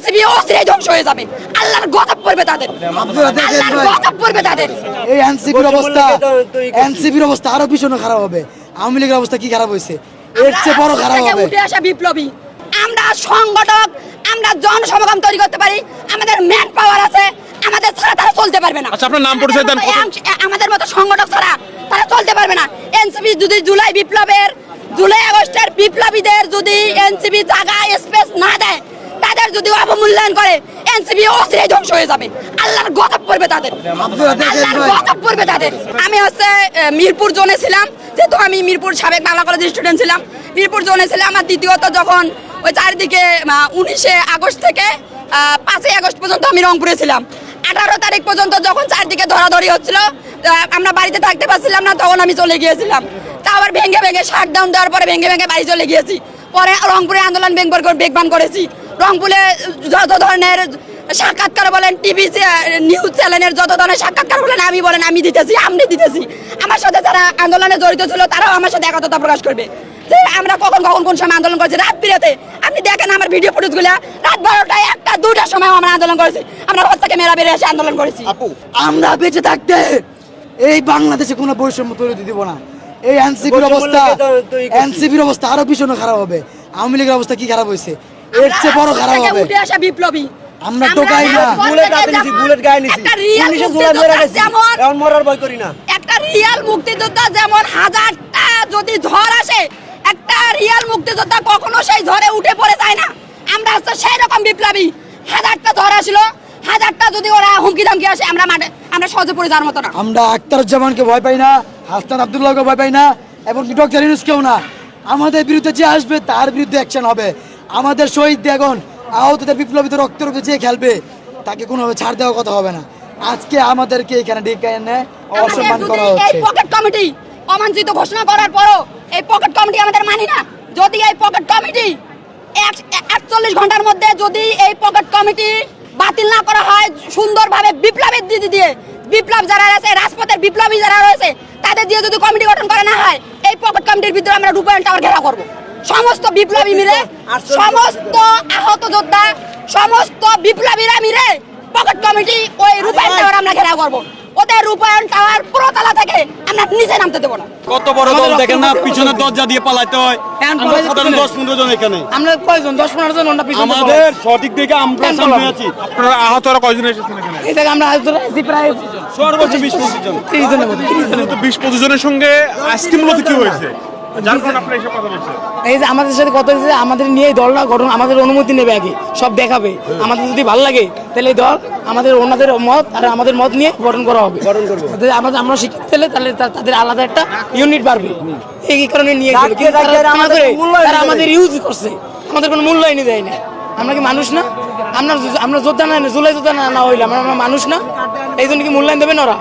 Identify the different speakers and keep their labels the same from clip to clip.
Speaker 1: NCP অস্থির ধ্বংস হয়ে যাবে। আল্লাহর গজব পড়বে তাদের, আল্লাহর গজব পড়বে তাদের।
Speaker 2: এই এনসিপির অবস্থা আরো ভীষণ খারাপ হবে। আওয়ামী লীগের অবস্থা কি খারাপ হয়েছে, এর চেয়ে বড় খারাপ হবে।
Speaker 1: উঠে আসা বিপ্লবী আমরা সংগঠক, আমরা জনসমাগম তৈরি করতে পারি, আমাদের ম্যান পাওয়ার আছে, আমাদের ছাড়া তারা চলতে পারবে না।
Speaker 3: আচ্ছা, আপনার নাম পরিচয় দেন।
Speaker 1: আমাদের মতো সংগঠক ছাড়া তারা চলতে পারবে না। এনসিপি যদি জুলাই আগস্টের বিপ্লবীদের যদি এনসিপি জায়গা স্পেস না দেয়, তাদের যদি অবমূল্যায়ন করে, এনসিপি অস্থির ধ্বংস হয়ে যাবে। আল্লাহর গজব পড়বে তাদের, আল্লাহর গজব পড়বে তাদের। আমি মিরপুর জোনে ছিলাম, যেহেতু আমি মিরপুর সাবেক বাংলা কলেজের স্টুডেন্ট ছিলাম, মিরপুর জোনে ছিলাম। আমার দ্বিতীয়ত যখন ওই চারিদিকে 19 আগস্ট থেকে 5 আগস্ট পর্যন্ত আমি রংপুরে ছিলাম। 18 তারিখ পর্যন্ত যখন চারদিকে ধরাধরি হচ্ছিল, আমরা বাড়িতে থাকতে পারছিলাম না, তখন আমি চলে গিয়েছিলাম। তা আবার ভেঙে শাটডাউন দেওয়ার পরে ভেঙে বাড়ি চলে গিয়েছি। পরে রংপুরে আন্দোলন বেগবান করেছি। রংপুরে যত ধরনের সাক্ষাৎকার বলেন, টিভি নিউজ চ্যানেলের যত ধরনের সাক্ষাৎকার বলেন, আমি দিতেছি, আপনি দিতেছি। আমার সাথে যারা আন্দোলনে জড়িত ছিল তারাও আমার সাথে একতা প্রকাশ করবে যে আমরা কখন কোন সময় আন্দোলন করেছি। রাত বিরাতে আপনি দেখেন আমার ভিডিও ফুটেজগুলো, রাত 12টায় 1টা 2টার সময় আমরা আন্দোলন করেছি। আমরা ঘর থেকে মেরা বেরিয়ে এসে আন্দোলন করেছি।
Speaker 2: আমরা বেঁচে থাকতে এই বাংলাদেশে কোনো বৈষম্য তৈরি দিব না। এই এনসিপির অবস্থা আরো ভীষণ খারাপ হবে। আওয়ামী লীগের অবস্থা কি খারাপ হয়েছে, এর চেয়ে বড় খারাপ হবে।
Speaker 1: উঠে আসা বিপ্লবী
Speaker 2: আমরা টোকাই না,
Speaker 4: বুলেট গায়ে নিছি, পুলিশে জুলাই মেরে গেছে, এখন মরার ভয় করি না।
Speaker 1: একটা রিয়াল মুক্তিযোদ্ধা যেমন 1000টা যদি ঝড় আসে, একটা রিয়াল মুক্তিযোদ্ধা কখনো সেই ঝড়ে উঠে পড়ে যায় না। আমরা হচ্ছে সেই রকম বিপ্লবী। 1000টা ঝড় আসলো, 1000টা যদি ওরা হুমকি ধামকি আসে, আমরা সহজে পড়ে যাওয়ার মতো না।
Speaker 2: আমরা আখতারুজ্জামানকে ভয় পাই না, হাসান আব্দুল্লাহকে ভয় পাই না, এবং ডক্টর ইউনূসকেও না। আমাদের বিরুদ্ধে যে আসবে তার বিরুদ্ধে অ্যাকশন হবে। আমাদের শহীদ এখন আহতদের বিপ্লবীদের রক্তের উপরে যে খেলবে তাকে কোনোভাবে ছাড় দেওয়ার কথা হবে না। আজকে আমাদেরকে এখানে ডেকে এনে অসম্মান করা হচ্ছে।
Speaker 1: এই পকেট কমিটি অমানচিত ঘোষণা করার পরও এই পকেট কমিটি আমাদের মানি না। যদি এই পকেট কমিটি 41 ঘন্টার মধ্যে যদি এই পকেট কমিটি বাতিল না করা হয়, সুন্দরভাবে বিপ্লবের দিদি দিয়ে বিপ্লব যারা আছে, রাজপথের বিপ্লবী যারা রয়েছে, তাদের দিয়ে যদি কমিটি গঠন করা না হয়, এই পকেট কমিটির ভিতরে আমরা রূপায়ণ টাওয়ার ঘেরাও করবো। সমস্ত বিপ্লবী মিলে, সমস্ত আহত যোদ্ধা, সমস্ত বিপ্লবীরা মিলে পকেট কমিটি ওই রূপায়ণ টাওয়ার আমরা ঘেরাও করবো। ওদের রূপায়ণ টাওয়ার পুরোতলা থেকে আমরা নিচে নামতে দেবো না।
Speaker 3: কত বড় দল দেখেন না, পিছনের দরজা দিয়ে পালাইতে হয়। আমরা 10-15 জন এখানে,
Speaker 5: আমরা কয়জন, 10-15 জন আমরা পিছনে।
Speaker 3: আমাদের সঠিক দিকে আমরা সামনে আছি। আপনারা আহতরা কয়জন এসেছেন এখানে?
Speaker 5: এই জায়গা আমরা আহতরা আছি প্রায়
Speaker 3: সর্বোচ্চ 20-25 জন।
Speaker 5: 30 জনের মতো।
Speaker 3: 20-25 জনের সঙ্গে আজকে মূলত কি হয়েছে, যার কারণে আপনারা এসব কথা বলছেন?
Speaker 5: এই যে আমাদের সাথে কথা হয়েছে, আমাদের নিয়ে এই দলটা গঠন, আমাদের অনুমতি নেবে আগে, সব দেখাবে। আমাদের যদি ভালো লাগে তাহলে এই দল আমাদের ওনাদের মত আর আমাদের মত নিয়ে গঠন করা হবে, গঠন করবো। আমরা শিক্ষিত হলে তাহলে তাদের আলাদা একটা ইউনিট বাড়বে। এই কারণে নিয়ে তারা আমাদের ইউজ করছে, আমাদের কোনো মূল্যায়নই দেয় না। আমরা কি মানুষ না? আমরা যোদ্ধা না, জুলাই যোদ্ধা না হইলাম, আমরা মানুষ না? এই জন্য কি মূল্যায়ন দেবেন ওরা?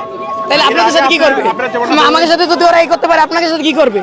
Speaker 5: তাহলে আপনাদের সাথে কি করবে? আমাদের সাথে যদি ওরা এই করতে পারে, আপনাদের সাথে কি করবে?